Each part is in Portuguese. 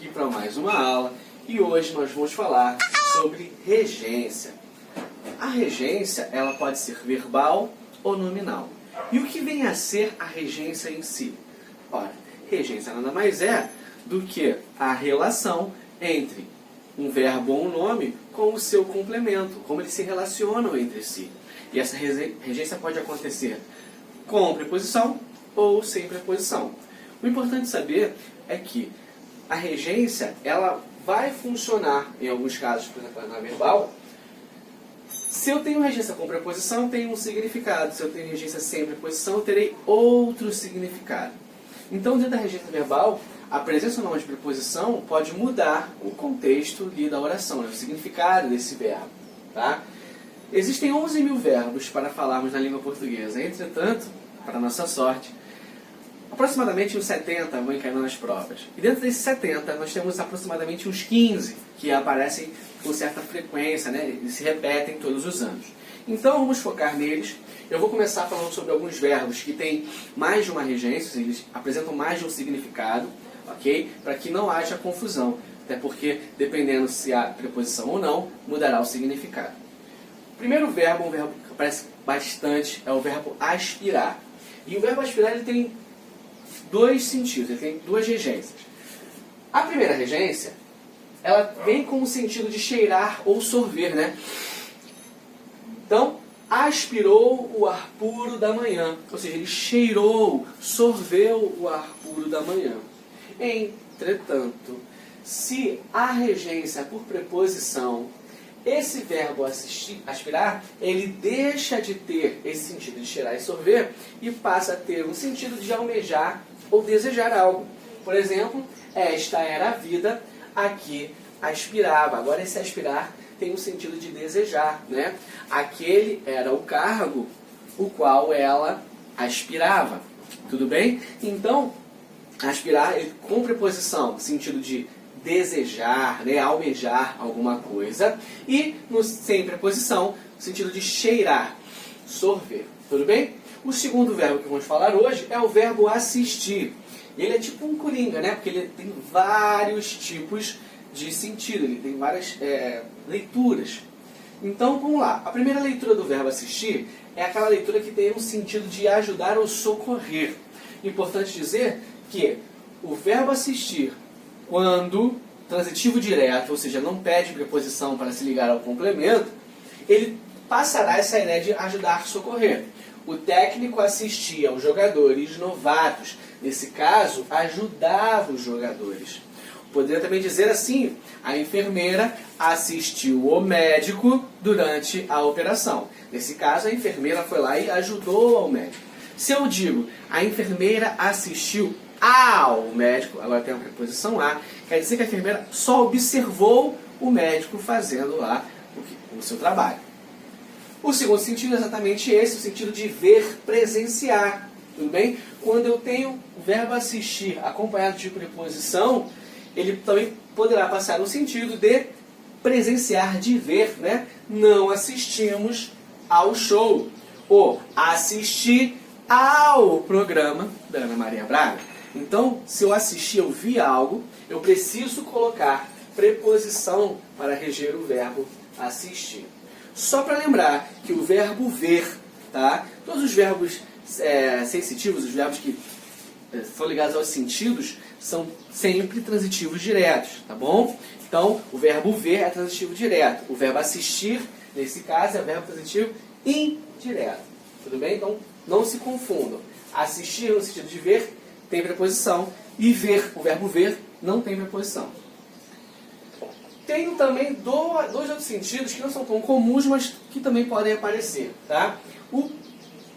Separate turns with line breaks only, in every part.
aqui para mais uma aula e hoje nós vamos falar sobre regência. A regência ela pode ser verbal ou nominal. E o que vem a ser a regência em si? Ora, regência nada mais é do que a relação entre um verbo ou um nome com o seu complemento, como eles se relacionam entre si. E essa regência pode acontecer com preposição ou sem preposição. O importante saber é que a regência ela vai funcionar, em alguns casos, por exemplo, na verbal. Se eu tenho regência com preposição, tem um significado. Se eu tenho regência sem preposição, eu terei outro significado. Então, dentro da regência verbal, a presença ou não de preposição pode mudar o contexto da oração, o significado desse verbo. Tá? Existem 11.000 verbos para falarmos na língua portuguesa. Entretanto, para nossa sorte, aproximadamente uns 70 vão cair nas provas. E dentro desses 70, nós temos aproximadamente uns 15 que aparecem com certa frequência, né? E se repetem todos os anos. Então, vamos focar neles. Eu vou começar falando sobre alguns verbos que têm mais de uma regência, eles apresentam mais de um significado, ok? Para que não haja confusão, até porque, dependendo se há preposição ou não, mudará o significado. O primeiro verbo, um verbo que aparece bastante, é o verbo aspirar. E o verbo aspirar ele tem dois sentidos, ele tem duas regências. A primeira regência, ela vem com o sentido de cheirar ou sorver, né? Então, aspirou o ar puro da manhã, ou seja, ele cheirou, sorveu o ar puro da manhã. Entretanto, se a regência é por preposição, esse verbo aspirar, ele deixa de ter esse sentido de cheirar e sorver e passa a ter um sentido de almejar ou desejar algo. Por exemplo, esta era a vida a que aspirava. Agora esse aspirar tem um sentido de desejar, né? Aquele era o cargo o qual ela aspirava. Tudo bem? Então, aspirar com preposição, sentido de desejar, né, almejar alguma coisa, e sem preposição, sentido de cheirar, sorver. Tudo bem? O segundo verbo que vamos falar hoje é o verbo assistir. Ele é tipo um coringa, né? Porque ele tem vários tipos de sentido, ele tem várias leituras. Então, vamos lá. A primeira leitura do verbo assistir é aquela leitura que tem um sentido de ajudar ou socorrer. Importante dizer que o verbo assistir, quando transitivo direto, ou seja, não pede preposição para se ligar ao complemento, ele passará essa ideia de ajudar, socorrer. O técnico assistia aos jogadores novatos. Nesse caso, ajudava os jogadores. Poderia também dizer assim: a enfermeira assistiu o médico durante a operação. Nesse caso, a enfermeira foi lá e ajudou ao médico. Se eu digo, a enfermeira assistiu ao médico, agora tem uma preposição a, quer dizer que a enfermeira só observou o médico fazendo lá o seu trabalho. O segundo sentido é exatamente esse, o sentido de ver, presenciar. Tudo bem? Quando eu tenho o verbo assistir acompanhado de preposição, ele também poderá passar no sentido de presenciar, de ver, né? Não assistimos ao show. Ou assistir ao programa da Ana Maria Braga. Então, se eu assistir, eu vi algo, eu preciso colocar preposição para reger o verbo assistir. Só para lembrar que o verbo ver, tá? Todos os verbos sensitivos, os verbos que são ligados aos sentidos, são sempre transitivos diretos, tá bom? Então, o verbo ver é transitivo direto. O verbo assistir, nesse caso, é verbo transitivo indireto. Tudo bem? Então, não se confundam. Assistir no sentido de ver tem preposição e ver, o verbo ver, não tem preposição. Tem também dois outros sentidos que não são tão comuns, mas que também podem aparecer. Tá? O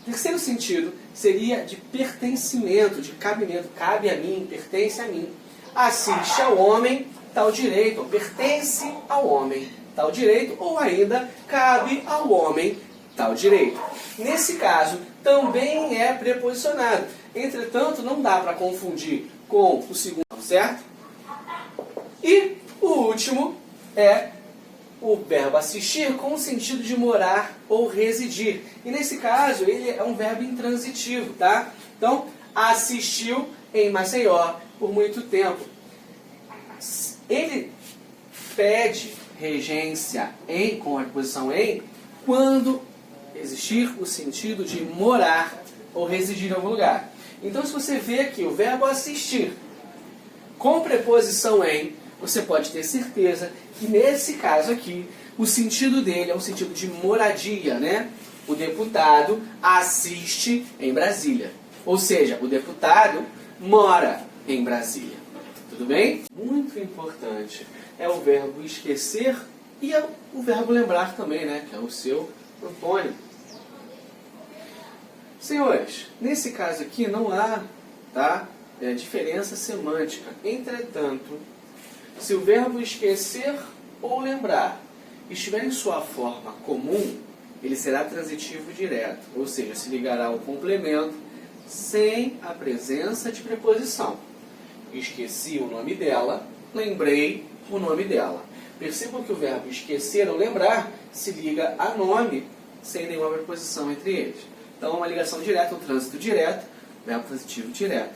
terceiro sentido seria de pertencimento, de cabimento. Cabe a mim, pertence a mim. Assiste ao homem, tal direito. Ou pertence ao homem, tal direito. Ou ainda, cabe ao homem, tal direito. Nesse caso, também é preposicionado. Entretanto, não dá para confundir com o segundo, certo? E o último é o verbo assistir com o sentido de morar ou residir. E nesse caso, ele é um verbo intransitivo, tá? Então, assistiu em Maceió por muito tempo. Ele pede regência em, com a preposição em, quando existir o sentido de morar ou residir em algum lugar. Então, se você vê aqui o verbo assistir com preposição em, você pode ter certeza que nesse caso aqui, o sentido dele é um sentido de moradia, né? O deputado assiste em Brasília. Ou seja, o deputado mora em Brasília. Tudo bem? Muito importante é o verbo esquecer e o verbo lembrar também, né? Que é o seu antônimo. Senhores, nesse caso aqui não há, tá, diferença semântica. Entretanto, se o verbo esquecer ou lembrar estiver em sua forma comum, ele será transitivo direto, ou seja, se ligará ao complemento sem a presença de preposição. Esqueci o nome dela, lembrei o nome dela. Percebam que o verbo esquecer ou lembrar se liga a nome sem nenhuma preposição entre eles. Então, uma ligação direta, um trânsito direto, verbo transitivo direto.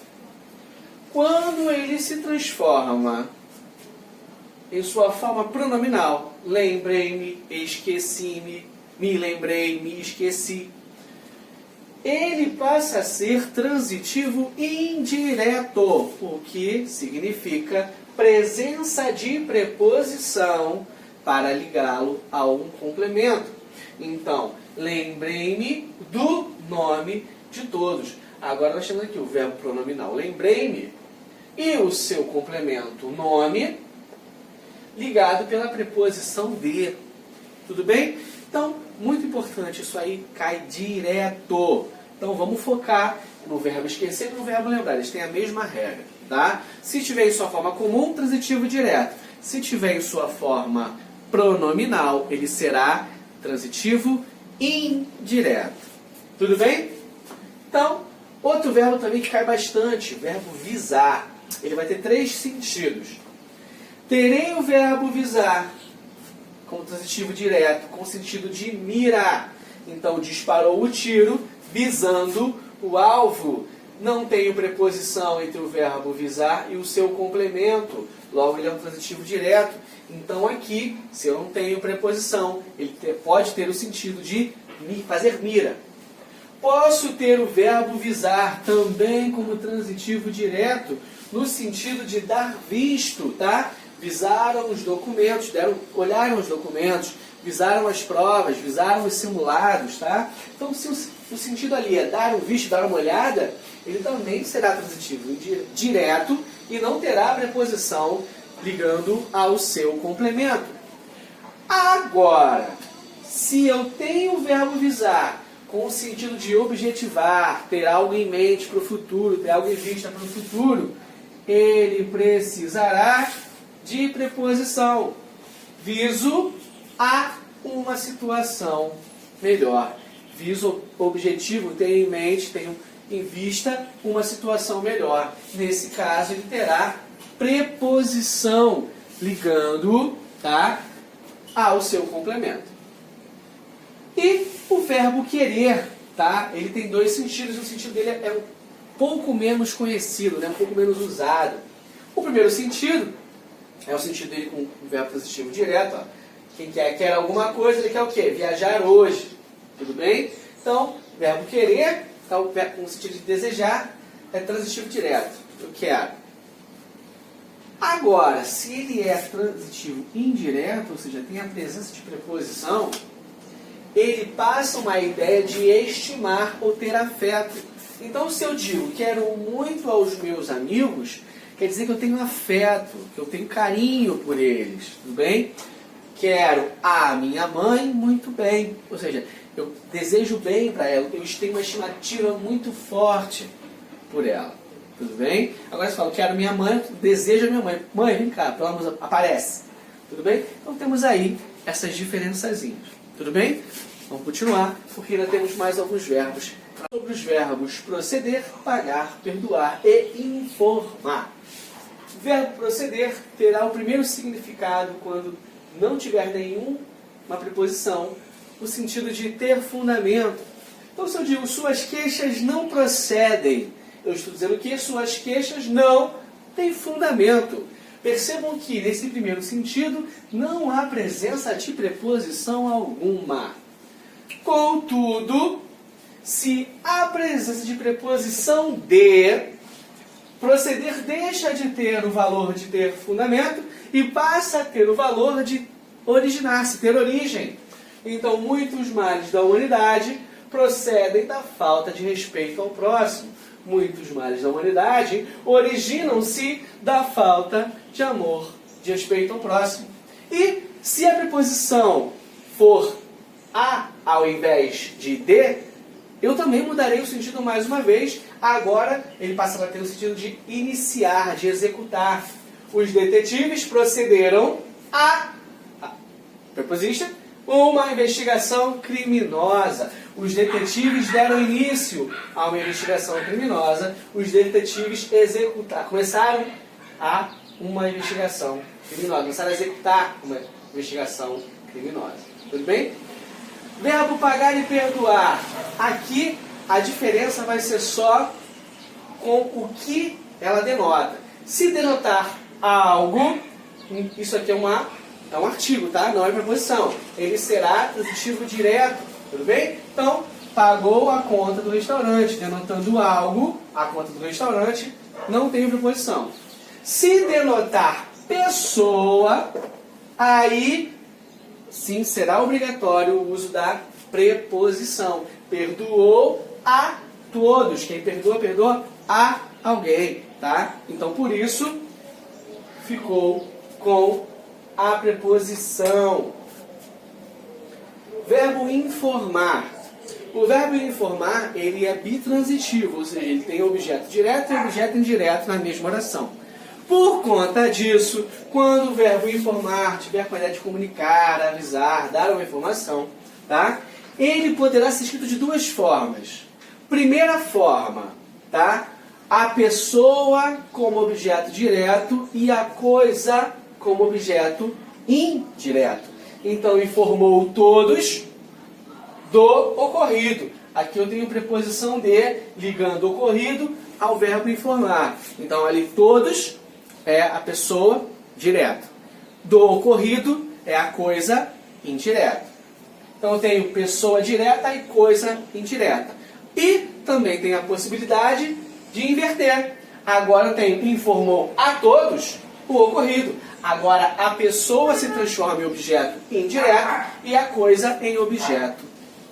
Quando ele se transforma em sua forma pronominal, lembrei-me, esqueci-me, me lembrei, me esqueci, ele passa a ser transitivo indireto, o que significa presença de preposição para ligá-lo a um complemento. Então, lembrei-me do nome de todos. Agora nós temos aqui o verbo pronominal lembrei-me e o seu complemento nome ligado pela preposição de. Tudo bem? Então, muito importante, isso aí cai direto. Então, vamos focar no verbo esquecer e no verbo lembrar. Eles têm a mesma regra, tá? Se tiver em sua forma comum, transitivo direto. Se tiver em sua forma pronominal, ele será transitivo indireto. Tudo bem? Então, outro verbo também que cai bastante, o verbo visar. Ele vai ter 3 sentidos. Terei o verbo visar com transitivo direto, com sentido de mirar. Então, disparou o tiro, visando o alvo. Não tenho preposição entre o verbo visar e o seu complemento. Logo, ele é um transitivo direto. Então, aqui, se eu não tenho preposição, ele pode ter o sentido de fazer mira. Posso ter o verbo visar também como transitivo direto, no sentido de dar visto, tá? Visaram os documentos, olharam os documentos, visaram as provas, visaram os simulados, tá? Então, se o sentido ali é dar um visto, dar uma olhada, ele também será transitivo direto e não terá preposição ligando ao seu complemento. Agora, se eu tenho o verbo visar com o sentido de objetivar, ter algo em mente para o futuro, ter algo em vista para o futuro, ele precisará de preposição. Viso a uma situação melhor. Viso objetivo, tenho em mente, tenho em vista uma situação melhor. Nesse caso, ele terá preposição ligando, tá, ao seu complemento. E o verbo querer, tá? Ele tem 2 sentidos, o sentido dele é um pouco menos conhecido, né? Um pouco menos usado. O primeiro sentido é o sentido dele com o verbo transitivo direto. Ó. Quem quer alguma coisa, ele quer o quê? Viajar hoje. Tudo bem? Então, verbo querer, tá, com o sentido de desejar, é transitivo direto. Eu quero. Agora, se ele é transitivo indireto, ou seja, tem a presença de preposição, ele passa uma ideia de estimar ou ter afeto. Então, se eu digo quero muito aos meus amigos, quer dizer que eu tenho afeto, que eu tenho carinho por eles, tudo bem? Quero a minha mãe muito bem, ou seja, eu desejo bem para ela, eu tenho uma estimativa muito forte por ela, tudo bem? Agora você fala, quero minha mãe, desejo a minha mãe. Mãe, vem cá, pelo amor, aparece, tudo bem? Então temos aí essas diferençazinhas, tudo bem? Vamos continuar, porque ainda temos mais alguns verbos. Sobre os verbos proceder, pagar, perdoar e informar. O verbo proceder terá o primeiro significado quando não tiver nenhuma preposição, no sentido de ter fundamento. Então, se eu digo suas queixas não procedem, eu estou dizendo que suas queixas não têm fundamento. Percebam que, nesse primeiro sentido, não há presença de preposição alguma. Contudo, se há presença de preposição de, proceder deixa de ter o valor de ter fundamento e passa a ter o valor de originar-se, ter origem. Então, muitos males da humanidade procedem da falta de respeito ao próximo. Muitos males da humanidade originam-se da falta de amor, de respeito ao próximo. E se a preposição for a ao invés de de, eu também mudarei o sentido mais uma vez. Agora ele passa a ter o sentido de iniciar, de executar. Os detetives procederam a preposition, uma investigação criminosa. Os detetives deram início a uma investigação criminosa. Os detetives começaram a uma investigação criminosa. Começaram a executar uma investigação criminosa. Tudo bem? Verbo pagar e perdoar. Aqui a diferença vai ser só com o que ela denota. Se denotar algo, isso aqui é um artigo, tá? Não é preposição. Ele será transitivo direto, tudo bem? Então, pagou a conta do restaurante, denotando algo, a conta do restaurante, não tem preposição. Se denotar pessoa, aí sim será obrigatório o uso da preposição. Perdoou a todos. Quem perdoa, perdoa a alguém, tá? Então, por isso, ficou com a preposição. Verbo informar. O verbo informar, ele é bitransitivo, ou seja, ele tem objeto direto e objeto indireto na mesma oração. Por conta disso, quando o verbo informar tiver a qualidade de comunicar, avisar, dar uma informação, tá? Ele poderá ser escrito de duas formas. Primeira forma, tá? A pessoa como objeto direto e a coisa como objeto indireto. Então, informou todos do ocorrido. Aqui eu tenho preposição de, ligando o ocorrido ao verbo informar. Então, ali todos é a pessoa direta. Do ocorrido é a coisa indireta. Então, eu tenho pessoa direta e coisa indireta. E também tem a possibilidade de inverter. Agora eu tenho informou a todos o ocorrido. Agora a pessoa se transforma em objeto indireto e a coisa em objeto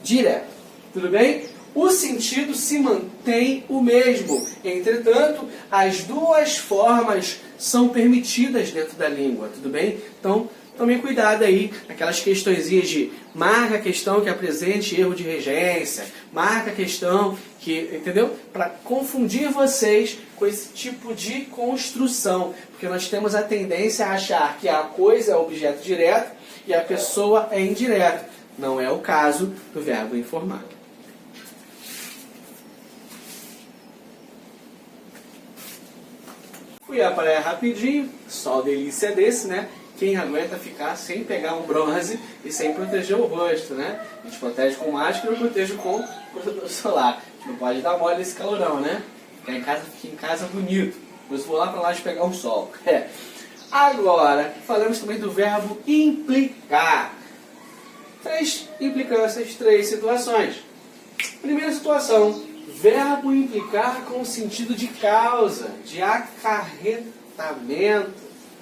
direto. Tudo bem? O sentido se mantém o mesmo. Entretanto, as duas formas são permitidas dentro da língua. Tudo bem? Então, tomem cuidado aí, aquelas questõezinhas de marca a questão que apresente erro de regência, marca a questão que, entendeu? Para confundir vocês com esse tipo de construção, porque nós temos a tendência a achar que a coisa é objeto direto e a pessoa é indireta. Não é o caso do verbo informar. Fui à praia rapidinho, sol delícia desse, né? Quem aguenta ficar sem pegar um bronze e sem proteger o rosto, né? A gente protege com máscara e eu protejo com protetor solar. A gente não pode dar mole nesse calorão, né? Fica em casa bonito. Mas vou lá para lá de pegar um sol. Agora, falamos também do verbo implicar. 3 implicâncias, 3 situações. Primeira situação, verbo implicar com o sentido de causa, de acarretamento.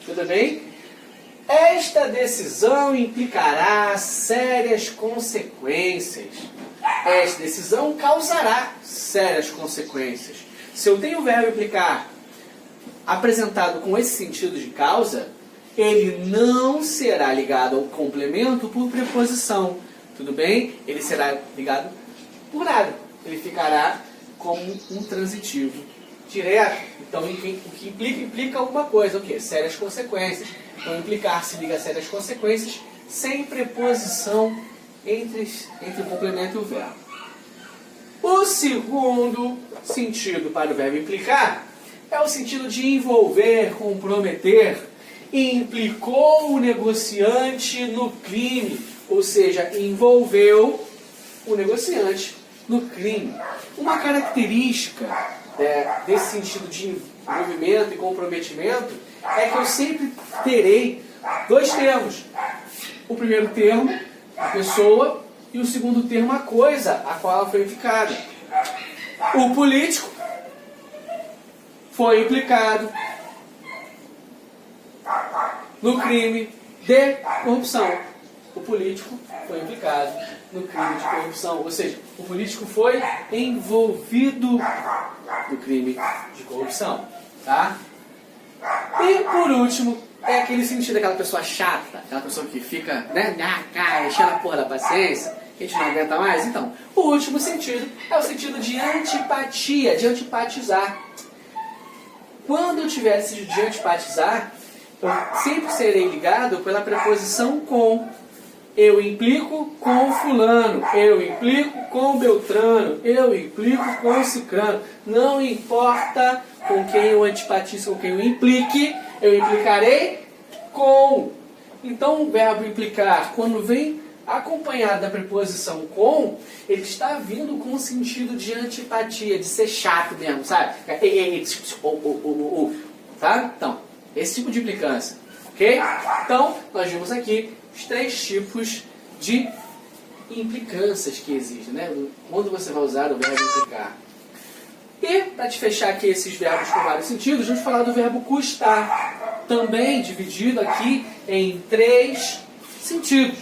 Tudo bem? Esta decisão implicará sérias consequências. Esta decisão causará sérias consequências. Se eu tenho o verbo implicar apresentado com esse sentido de causa, ele não será ligado ao complemento por preposição. Tudo bem? Ele será ligado por nada. Ele ficará como um transitivo direto. Então, o que implica alguma coisa. O quê? Sérias consequências. Então, implicar se liga a sérias consequências sem preposição entre o complemento e o verbo. O segundo sentido para o verbo implicar é o sentido de envolver, comprometer. Implicou o negociante no crime, ou seja, envolveu o negociante no crime. Uma característica desse sentido de envolvimento e comprometimento é que eu sempre terei dois termos. O primeiro termo, a pessoa, e o segundo termo, a coisa a qual ela foi implicada. O político foi implicado no crime de corrupção. O político foi implicado no crime de corrupção. Ou seja, o político foi envolvido no crime de corrupção. Tá? E por último, é aquele sentido daquela pessoa chata, aquela pessoa que fica, né, enchendo a porra da paciência, que a gente não aguenta mais. Então, o último sentido é o sentido de antipatia, de antipatizar. Quando eu tiver esse de antipatizar, eu sempre serei ligado pela preposição com. Eu implico com fulano, eu implico com Beltrano, eu implico com Cicrano. Não importa com quem eu antipatize, com quem eu implique, eu implicarei com. Então o verbo implicar, quando vem acompanhado da preposição com, ele está vindo com o sentido de antipatia, de ser chato mesmo, sabe? Tá? Então, esse tipo de implicância, ok? Então, nós vimos aqui os três tipos de implicâncias que existem, né? Quando você vai usar o verbo implicar. E, para te fechar aqui esses verbos com vários sentidos, vamos falar do verbo custar, também dividido aqui em três sentidos.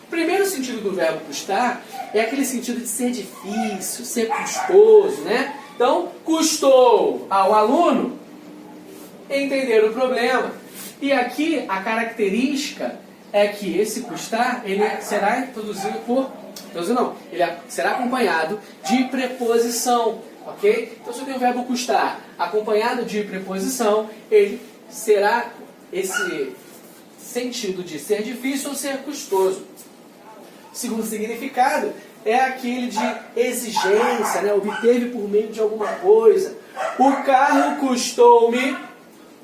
O primeiro sentido do verbo custar é aquele sentido de ser difícil, ser custoso, né? Então, custou ao aluno entender o problema. E aqui a característica é que esse custar, ele será introduzido por... ele será acompanhado de preposição, ok? Então, se eu tenho o verbo custar acompanhado de preposição, ele será esse sentido de ser difícil ou ser custoso. O segundo significado é aquele de exigência, né? Obteve por meio de alguma coisa. O carro custou-me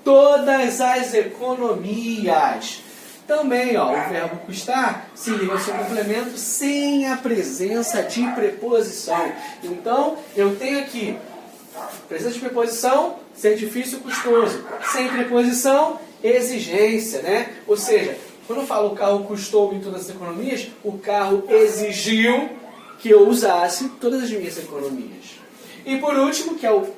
todas as economias. Também, ó, o verbo custar se liga ao seu complemento sem a presença de preposição. Então, eu tenho aqui presença de preposição, ser difícil, custoso. Sem preposição, exigência, né? Ou seja, quando eu falo o carro custou-me todas as economias, o carro exigiu que eu usasse todas as minhas economias. E por último, que é o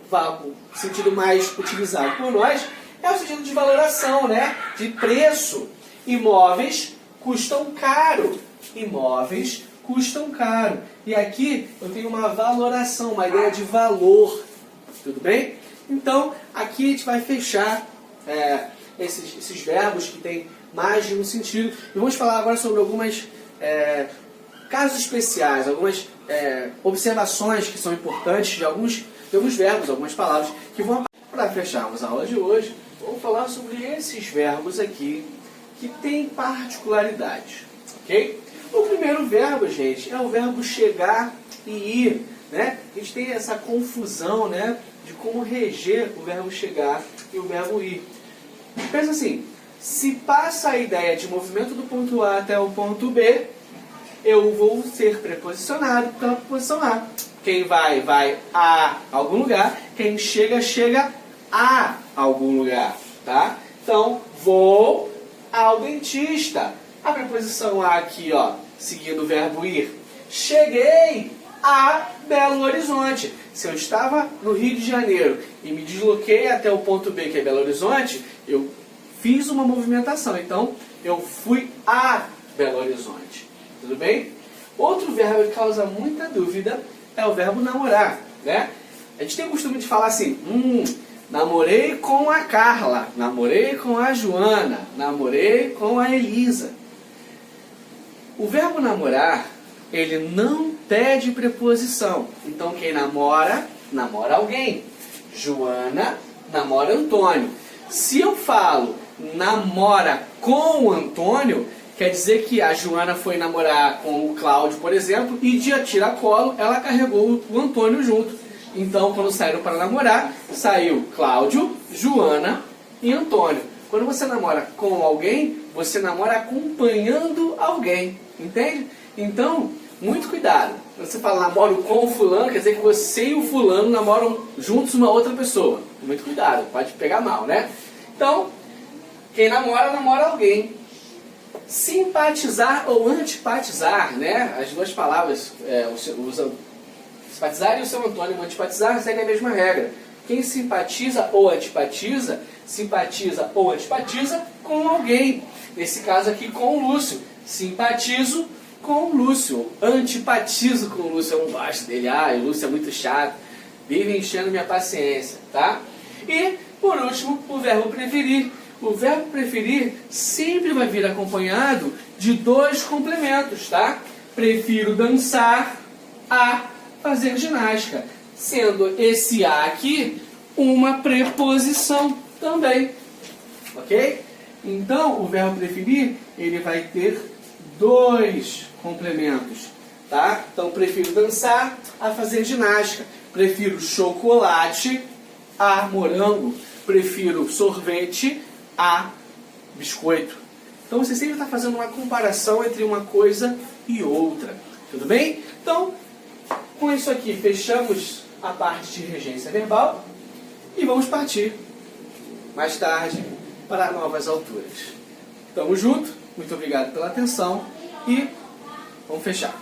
sentido mais utilizado por nós, é o sentido de valoração, né? De preço. Imóveis custam caro. Imóveis custam caro. E aqui eu tenho uma valoração, uma ideia de valor. Tudo bem? Então, aqui a gente vai fechar esses verbos que têm mais de um sentido. E vamos falar agora sobre algumas casos especiais, algumas observações que são importantes de alguns verbos, algumas palavras que vão... Para fecharmos a aula de hoje, vamos falar sobre esses verbos aqui que têm particularidades, ok? O primeiro verbo, gente, é o verbo chegar e ir, né? A gente tem essa confusão, né, de como reger o verbo chegar e o verbo ir. Pensa assim, se passa a ideia de movimento do ponto A até o ponto B, eu vou ser preposicionado pela preposição A. Quem vai, vai a algum lugar. Quem chega, chega a algum lugar, tá? Então, vou ao dentista. A preposição a aqui, ó, seguindo o verbo ir. Cheguei a Belo Horizonte. Se eu estava no Rio de Janeiro e me desloquei até o ponto B, que é Belo Horizonte, eu fiz uma movimentação. Então, eu fui a Belo Horizonte. Tudo bem? Outro verbo que causa muita dúvida é o verbo namorar, né? A gente tem o costume de falar assim, namorei com a Carla, namorei com a Joana, namorei com a Elisa. O verbo namorar, ele não pede preposição. Então, quem namora, namora alguém. Joana namora Antônio. Se eu falo namora com Antônio, quer dizer que a Joana foi namorar com o Cláudio, por exemplo, e de tiracolo ela carregou o Antônio junto. Então, quando saíram para namorar, saiu Cláudio, Joana e Antônio. Quando você namora com alguém, você namora acompanhando alguém, entende? Então, muito cuidado. Quando você fala namoro com o fulano, quer dizer que você e o fulano namoram juntos uma outra pessoa. Muito cuidado, pode pegar mal, né? Então, Quem namora, namora alguém. Simpatizar ou antipatizar, né? As duas palavras usam simpatizar e o seu antônimo antipatizar segue a mesma regra. Quem simpatiza ou antipatiza com alguém. Nesse caso aqui com o Lúcio. Simpatizo com o Lúcio. Antipatizo com o Lúcio. Eu não gosto dele. O Lúcio é muito chato. Vive enchendo minha paciência, tá? E, por último, o verbo preferir. O verbo preferir sempre vai vir acompanhado de dois complementos, tá? Prefiro dançar a fazer ginástica. Sendo esse a aqui uma preposição também. Ok? Então, o verbo preferir, ele vai ter dois complementos, tá? Então, prefiro dançar a fazer ginástica. Prefiro chocolate a morango. Prefiro sorvete a biscoito. Então, você sempre está fazendo uma comparação entre uma coisa e outra. Tudo bem? Então, com isso aqui, fechamos a parte de regência verbal e vamos partir mais tarde para novas alturas. Tamo junto, muito obrigado pela atenção e vamos fechar.